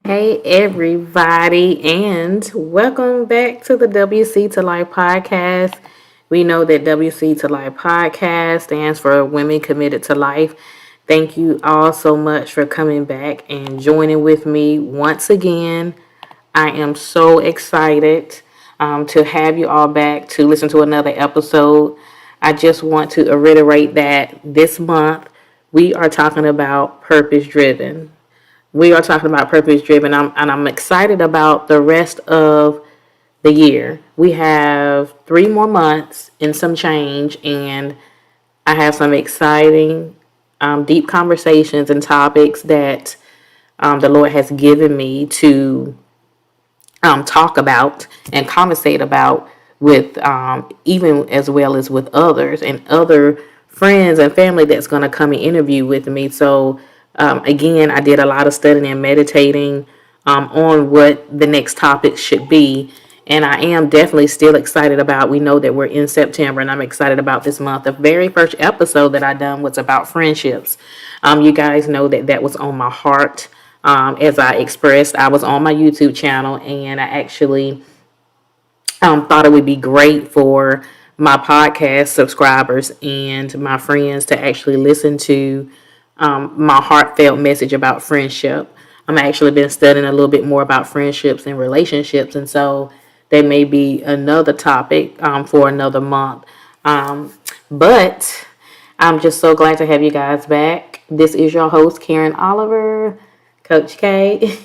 Hey everybody, and welcome back to the WC2Life Podcast. We know that WC2Life Podcast stands for Women Committed to Life. Thank you all so much for coming back and joining with me once again. I am so excited to have you all back to listen to another episode. I just want to reiterate that this month we are talking about purpose driven. We are talking about purpose driven, and I'm excited about the rest of the year. We have 3 more months and some change, and I have some exciting, deep conversations and topics that the Lord has given me to talk about and conversate about with even as well as with others and other friends and family that's going to come and interview with me. So again, I did a lot of studying and meditating on what the next topic should be. And I am definitely still excited about, we know that we're in September, and I'm excited about this month. The very first episode that I done was about friendships. You guys know that that was on my heart. As I expressed, I was on my YouTube channel, and I actually thought it would be great for my podcast subscribers and my friends to actually listen to my heartfelt message about friendship. I'm actually been studying a little bit more about friendships and relationships, and so there may be another topic for another month. But I'm just so glad to have you guys back. This is your host, Karen Oliver, Coach K.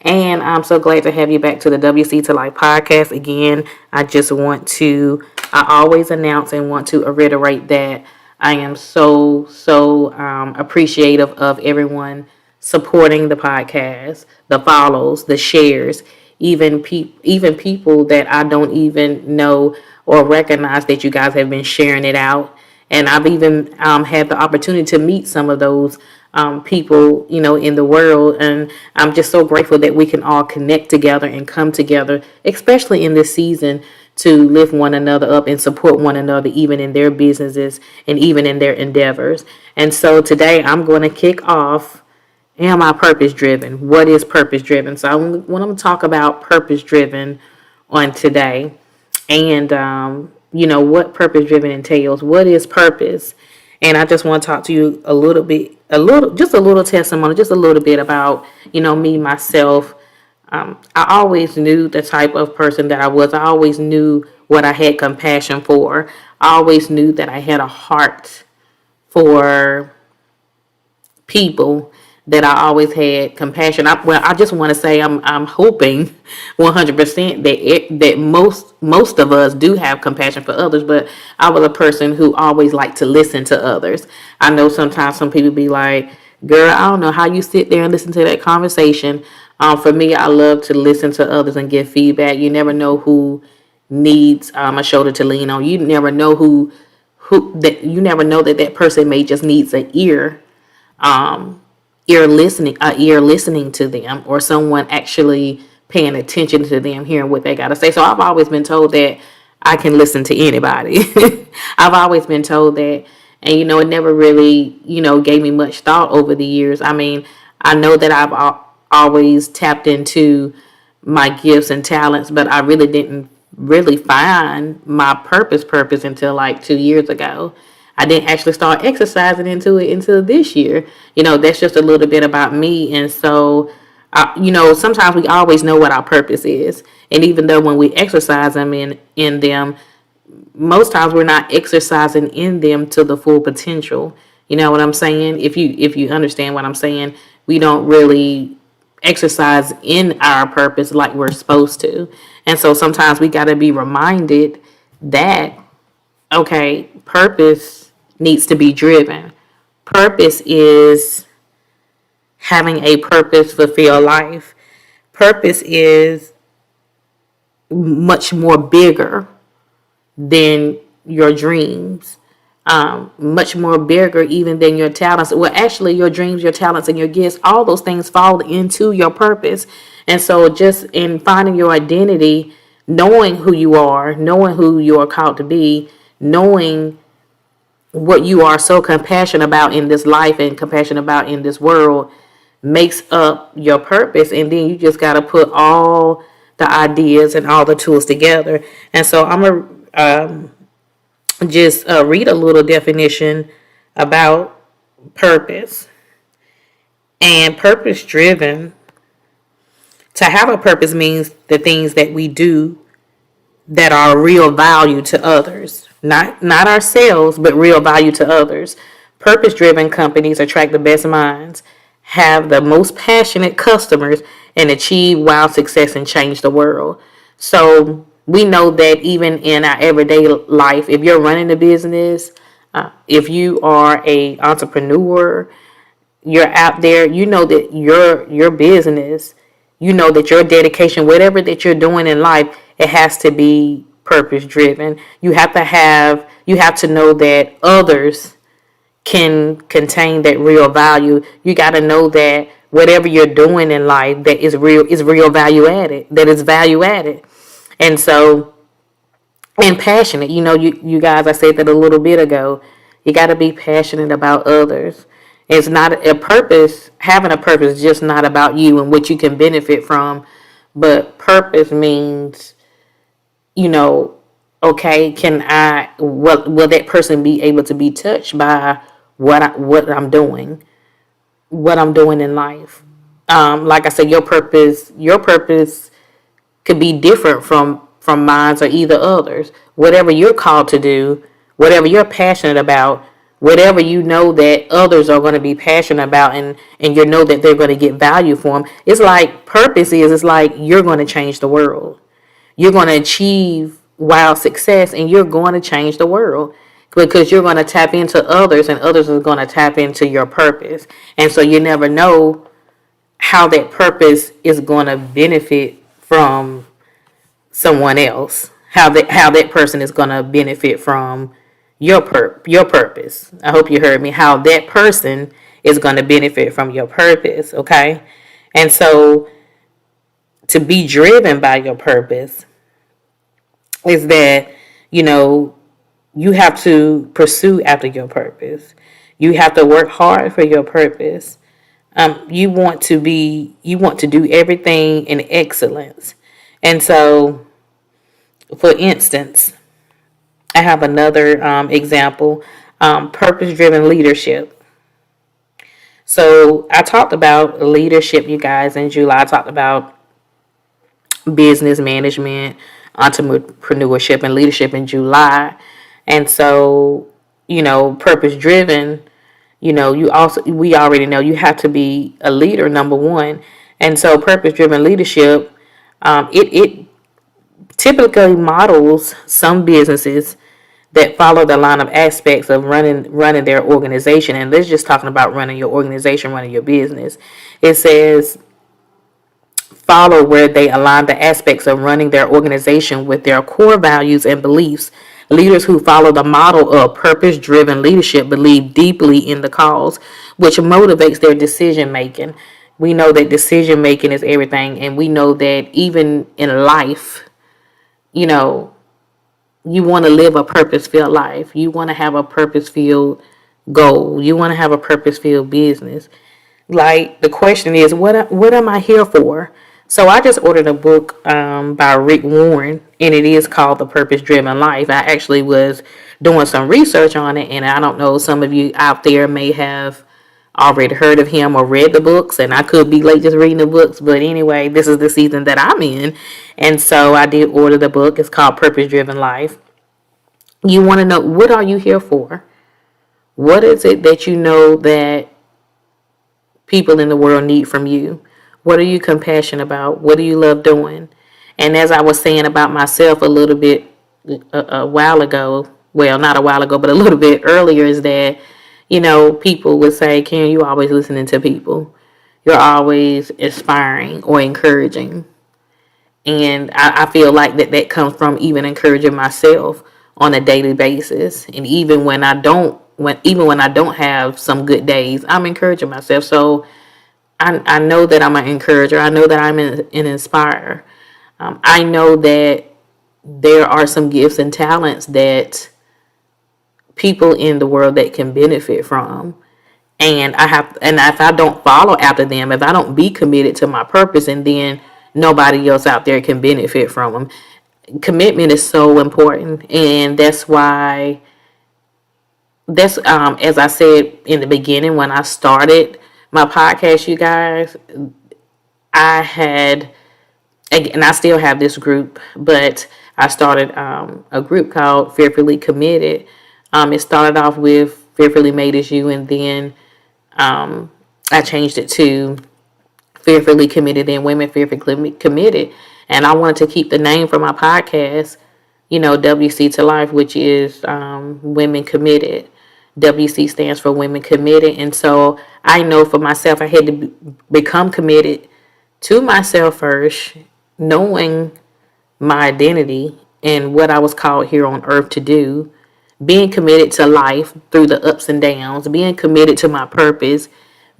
And I'm so glad to have you back to the WC2Life Podcast. Again, I always announce and want to reiterate that I am so appreciative of everyone supporting the podcast, the follows, the shares, even people that I don't even know or recognize that you guys have been sharing it out. And I've even had the opportunity to meet some of those people, in the world. And I'm just so grateful that we can all connect together and come together, especially in this season, to lift one another up and support one another, even in their businesses and even in their endeavors. And so today I'm going to kick off. Am I purpose driven? What is purpose driven? So I want to talk about purpose driven on today, and what purpose driven entails. What is purpose? And I just want to talk to you just a little testimony, just a little bit about me myself. I always knew the type of person that I was. I always knew what I had compassion for. I always knew that I had a heart for people, that I always had compassion. I just want to say I'm hoping 100% that most of us do have compassion for others. But I was a person who always liked to listen to others. I know sometimes some people be like, "Girl, I don't know how you sit there and listen to that conversation." For me, I love to listen to others and give feedback. You never know who needs a shoulder to lean on. You never know you never know that person may just needs an um, ear listening to them, or someone actually paying attention to them, hearing what they got to say. So I've always been told that I can listen to anybody. I've always been told that, and it never really gave me much thought over the years. I mean, I know that I've always tapped into my gifts and talents, but I really didn't really find my purpose until like 2 years ago. I didn't actually start exercising into it until this year. That's just a little bit about me. And so, sometimes we always know what our purpose is. And even though when we exercise in them, most times we're not exercising in them to the full potential. You know what I'm saying? If you understand what I'm saying, we don't really exercise in our purpose like we're supposed to. And so sometimes we got to be reminded that, okay, purpose needs to be driven. Purpose is having a purpose fulfilled life. Purpose is much more bigger than your dreams, much more bigger even than your talents. Well, actually, your dreams, your talents, and your gifts, all those things fall into your purpose. And so just in finding your identity, knowing who you are called to be, knowing what you are so compassionate about in this life and compassionate about in this world, makes up your purpose, and then you just got to put all the ideas and all the tools together. And so I'm going to just read a little definition about purpose. And purpose driven, to have a purpose means the things that we do that are real value to others, not ourselves, but real value to others. Purpose driven companies attract the best minds, have the most passionate customers, and achieve wild success and change the world. So we know that even in our everyday life, if you're running a business, if you are a entrepreneur, you're out there, you know that your business, you know that your dedication, whatever that you're doing in life, it has to be purpose driven. You have to know that others can contain that real value. You got to know that whatever you're doing in life that is real value added, that is value added. And so, and passionate, you guys, I said that a little bit ago. You got to be passionate about others. It's not a purpose. Having a purpose is just not about you and what you can benefit from, but purpose means, okay, will that person be able to be touched by what I'm doing in life? Like I said, your purpose could be different from mine or either others. Whatever you're called to do, whatever you're passionate about, whatever you know that others are going to be passionate about, and you know that they're going to get value from. It's like it's like you're going to change the world. You're going to achieve wild success, and you're going to change the world because you're going to tap into others, and others are going to tap into your purpose. And so you never know how that purpose is going to benefit from someone else. How that person is going to benefit from your purpose. I hope you heard me. How that person is going to benefit from your purpose. Okay, and so to be driven by your purpose is that you have to pursue after your purpose. You have to work hard for your purpose. You want to do everything in excellence. And so, for instance, I have another example, purpose-driven leadership. So I talked about leadership, you guys, in July. I talked about business management, entrepreneurship, and leadership in July. And so, purpose-driven, we already know you have to be a leader, number one. And so purpose-driven leadership, it typically models some businesses that follow the line of aspects of running their organization. And let's just talking about running your organization, running your business. It says follow where they align the aspects of running their organization with their core values and beliefs. Leaders who follow the model of purpose-driven leadership believe deeply in the cause, which motivates their decision making. We know that decision making is everything, and we know that even in life, you want to live a purpose-filled life. You want to have a purpose-filled goal. You want to have a purpose-filled business. Like, the question is, what am I here for? So I just ordered a book by Rick Warren, and it is called The Purpose-Driven Life. I actually was doing some research on it, and I don't know, some of you out there may have already heard of him or read the books, and I could be late just reading the books, but anyway, this is the season that I'm in, and so I did order the book. It's called Purpose-Driven Life. You want to know, what are you here for? What is it that you know that people in the world need from you? What are you compassionate about? What do you love doing? And as I was saying about myself a little bit a while ago, well, not a while ago, but a little bit earlier, is that, people would say, Karen, you always listening to people. You're always inspiring or encouraging. And I feel like that comes from even encouraging myself on a daily basis. And even when I don't have some good days, I'm encouraging myself. So I know that I'm an encourager. I know that I'm an inspirer. I know that there are some gifts and talents that people in the world that can benefit from. And if I don't follow after them, if I don't be committed to my purpose, and then nobody else out there can benefit from them. Commitment is so important, and that's as I said in the beginning when I started my podcast, you guys, I had, and I still have this group, but I started a group called Fearfully Committed. It started off with Fearfully Made as You, and then I changed it to Fearfully Committed and Women Fearfully Committed. And I wanted to keep the name for my podcast, WC2Life, which is Women Committed. WC stands for Women Committed. And so I know for myself, I had to become committed to myself first, knowing my identity and what I was called here on earth to do, being committed to life through the ups and downs, being committed to my purpose,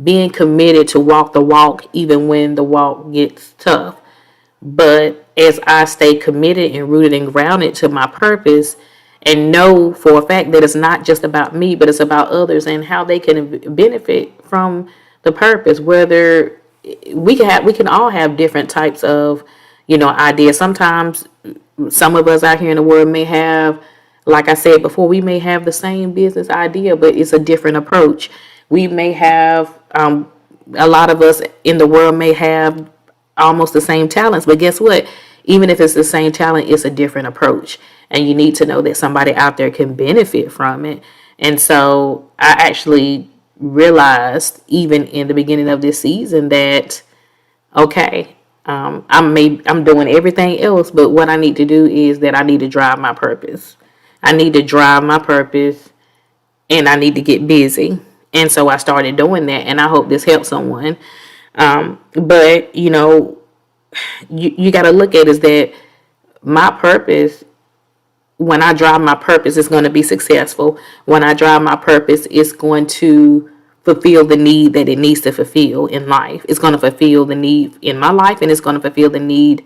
being committed to walk the walk even when the walk gets tough. But as I stay committed and rooted and grounded to my purpose, and know for a fact that it's not just about me, but it's about others and how they can benefit from the purpose. Whether we can all have different types of, ideas. Sometimes some of us out here in the world may have, like I said before, we may have the same business idea, but it's a different approach. We may have, a lot of us in the world may have almost the same talents, but guess what? Even if it's the same talent, it's a different approach. And you need to know that somebody out there can benefit from it. And so I actually realized, even in the beginning of this season, that, okay, I'm doing everything else, but what I need to do is that I need to drive my purpose. I need to drive my purpose, and I need to get busy. And so I started doing that, and I hope this helps someone. But you got to look at is that my purpose, when I drive my purpose, is going to be successful. When I drive my purpose, it's going to fulfill the need that it needs to fulfill in life. It's going to fulfill the need in my life, and it's going to fulfill the need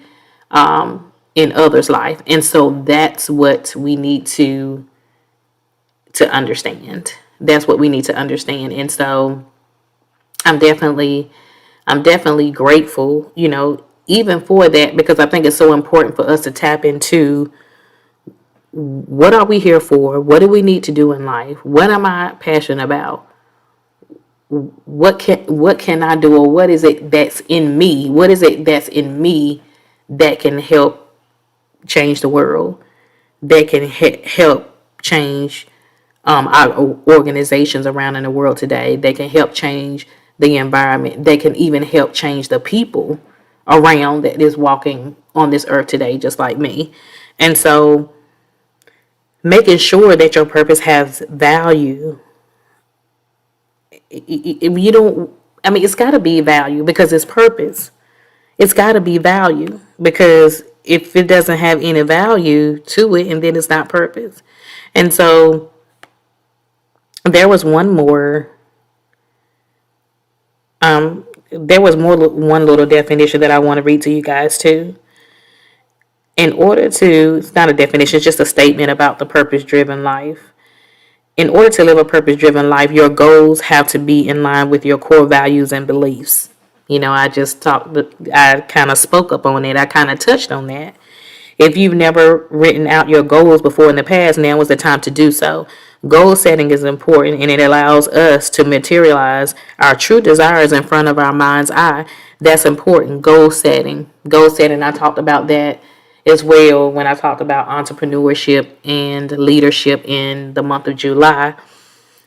in others' life. And so that's what we need to understand. That's what we need to understand. And so I'm definitely grateful, even for that, because I think it's so important for us to tap into, what are we here for? What do we need to do in life? What am I passionate about? What can I do, or what is it that's in me? What is it that's in me that can help change the world? That can help change our organizations around in the world today. They can help change the environment. They can even help change the people around that is walking on this earth today, just like me. And so making sure that your purpose has value. If you don't, it's got to be value, because it's purpose. It's got to be value, because if it doesn't have any value to it, and then it's not purpose. And so there was one little definition that I want to read to you guys too. It's not a definition, it's just a statement about the purpose-driven life. In order to live a purpose-driven life, your goals have to be in line with your core values and beliefs. I kind of spoke up on it. I kind of touched on that. If you've never written out your goals before in the past, now is the time to do so. Goal setting is important, and it allows us to materialize our true desires in front of our mind's eye. That's important. Goal setting. I talked about that as well when I talked about entrepreneurship and leadership in the month of July.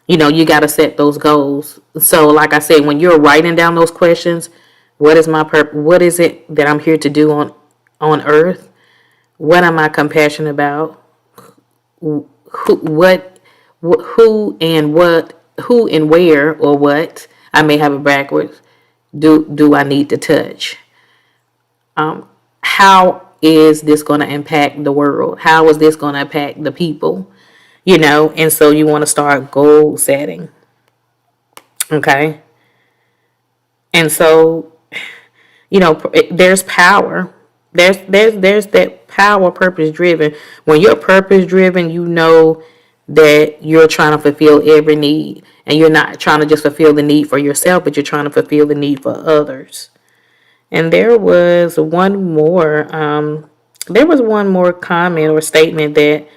You got to set those goals. So like I said, when you're writing down those questions, what is my purpose? What is it that I'm here to do on earth? What am I compassionate about? Who and where, or what, I may have it backwards, do I need to touch? How is this going to impact the world? How is this going to impact the people? And so you want to start goal setting. Okay. And so, there's power. There's that power, purpose driven. When you're purpose driven, that you're trying to fulfill every need. And you're not trying to just fulfill the need for yourself, but you're trying to fulfill the need for others. And there was one more comment or statement that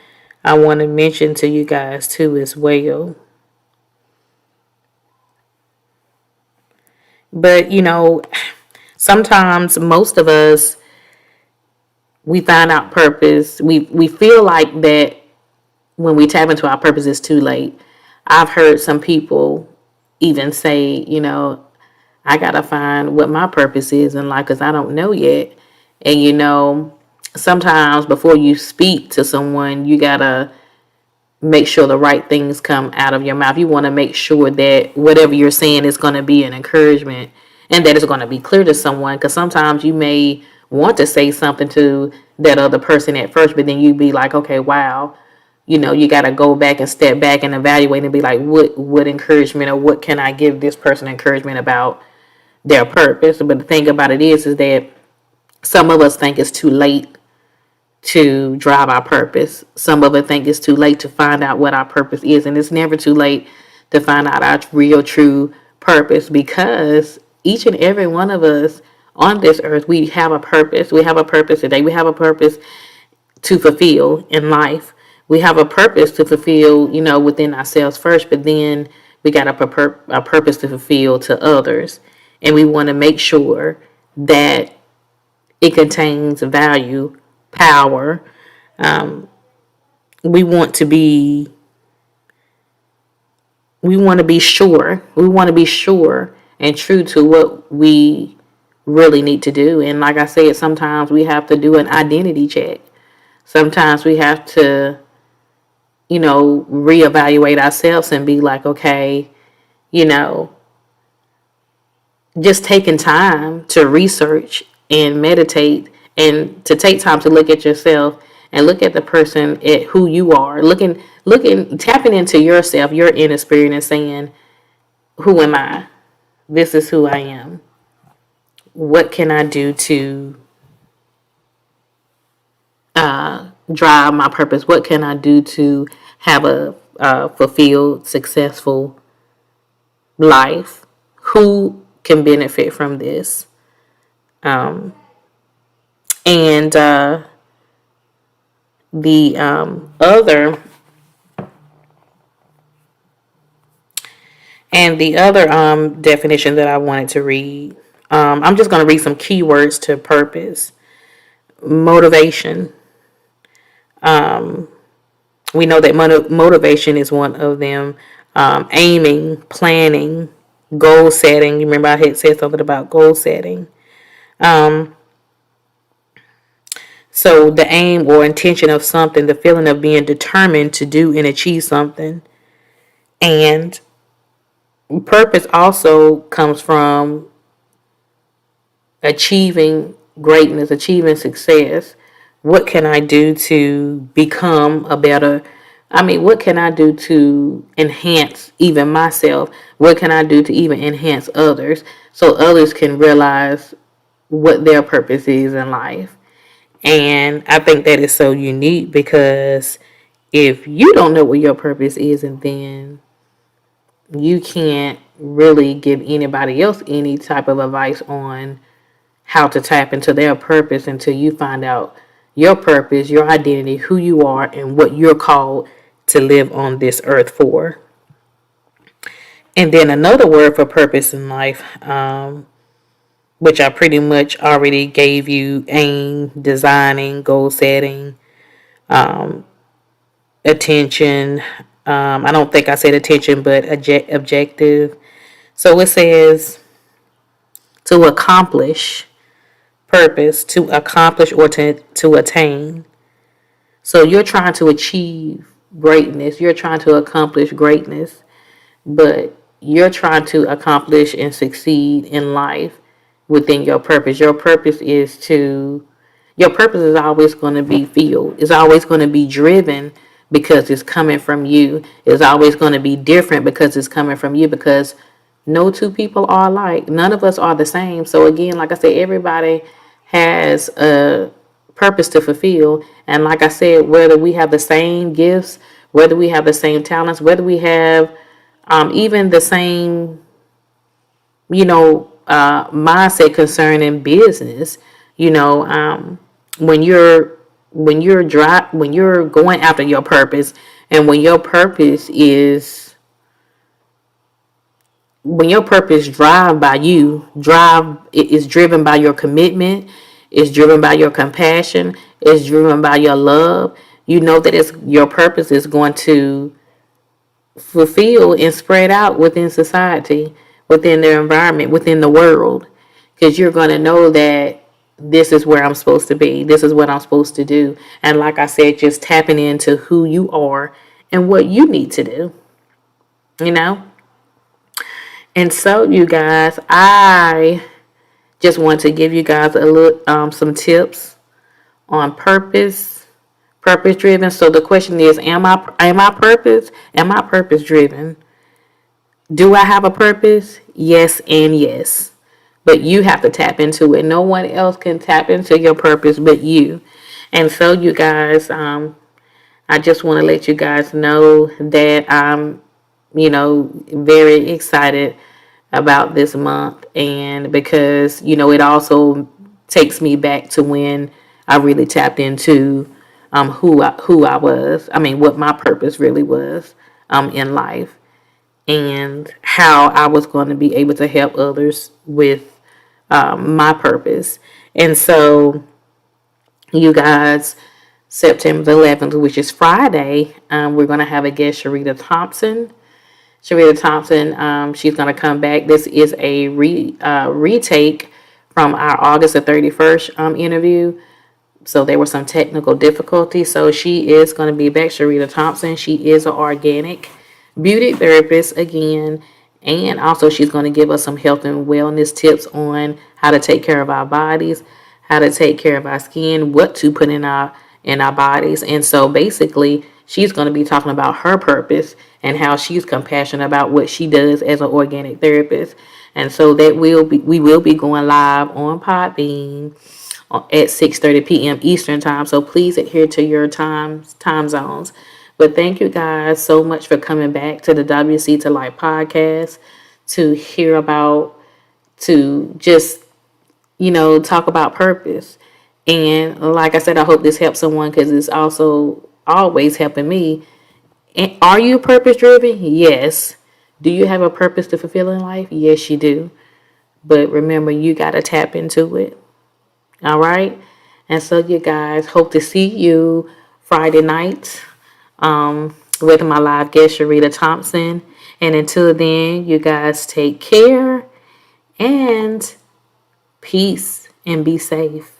I want to mention to you guys too as well. But sometimes most of us, we find out purpose. We feel like that when we tap into our purpose, it's too late. I've heard some people even say, I gotta find what my purpose is in life because I don't know yet. And sometimes before you speak to someone, you gotta make sure the right things come out of your mouth. You want to make sure that whatever you're saying is going to be an encouragement and that it's going to be clear to someone, because sometimes you may want to say something to that other person at first, but then you be like, okay, wow, you got to go back and step back and evaluate and be like, what encouragement or what can I give this person encouragement about their purpose. But the thing about it is that some of us think it's too late to drive our purpose. Some of us think it's too late to find out what our purpose is, and it's never too late to find out our real, true purpose, because each and every one of us on this earth, we have a purpose. We have a purpose today. We have a purpose to fulfill in life. We have a purpose to fulfill, within ourselves first, but then we got a purpose to fulfill to others, and we want to make sure that it contains value, power. We want to be sure. We want to be sure and true to what we really need to do. And like I said, sometimes we have to do an identity check. Sometimes we have to, reevaluate ourselves and be like, okay, just taking time to research and meditate and to take time to look at yourself and look at the person, at who you are, tapping into yourself, your inner spirit, and saying, who am I? This is who I am. What can I do to drive my purpose? What can I do to have a fulfilled, successful life? Who can benefit from this? And the other definition that I wanted to read, I'm just going to read some keywords to purpose. Motivation. We know that motivation is one of them. Aiming, planning, goal setting. You remember I had said something about goal setting. So the aim or intention of something, the feeling of being determined to do and achieve something. And purpose also comes from achieving greatness, achieving success. What can I do to become what can I do to enhance even myself? What can I do to even enhance others so others can realize what their purpose is in life? And I think that is so unique, because if you don't know what your purpose is, and then you can't really give anybody else any type of advice on how to tap into their purpose until you find out your purpose, your identity, who you are, and what you're called to live on this earth for. And then another word for purpose in life, which I pretty much already gave you: aim, designing, goal setting, attention. I don't think I said attention, but objective. So it says to accomplish, purpose, to accomplish or to attain. So you're trying to achieve greatness. You're trying to accomplish greatness, but you're trying to accomplish and succeed in life within your purpose. Your purpose is always going to be filled. It's always going to be driven because it's coming from you. It's always going to be different because it's coming from you, because no two people are alike. None of us are the same. So again, like I said, everybody has a purpose to fulfill. And like I said, whether we have the same gifts, whether we have the same talents, whether we have even the same, mindset concerning business. You know, when you're going after your purpose, and when your purpose is driven by your commitment, is driven by your compassion, is driven by your love. You know that your purpose is going to fulfill and spread out within society, within their environment, within the world, because you're going to know that this is where I'm supposed to be. This is what I'm supposed to do. And like I said, just tapping into who you are and what you need to do, you know? And so, you guys, I just want to give you guys a little, some tips on purpose driven. So the question is, am I purpose driven? Do I have a purpose? Yes and yes. But you have to tap into it. No one else can tap into your purpose but you. And so, you guys, I just want to let you guys know that I'm, very excited about this month. And because, it also takes me back to when I really tapped into who I was. I mean, what my purpose really was in life, and how I was going to be able to help others with my purpose. And so, you guys, September the 11th, which is Friday, we're going to have a guest, Sharita Thompson. She's going to come back. This is a retake from our August the 31st interview. So there were some technical difficulties. So she is going to be back, Sharita Thompson. She is an organic beauty therapist again. And also she's going to give us some health and wellness tips on how to take care of our bodies, how to take care of our skin, what to put in our bodies. And so basically she's going to be talking about her purpose and how she's compassionate about what she does as an organic therapist. And so we will be going live on Podbean at 6:30 p.m. Eastern time. So please adhere to your time zones. But thank you guys so much for coming back to the WC2Life Podcast to just, talk about purpose. And like I said, I hope this helps someone, because it's also always helping me. And are you purpose driven? Yes. Do you have a purpose to fulfill in life? Yes, you do. But remember, you got to tap into it. All right. And so, you guys, hope to see you Friday night with my live guest, Sharita Thompson. And until then, you guys take care and peace and be safe.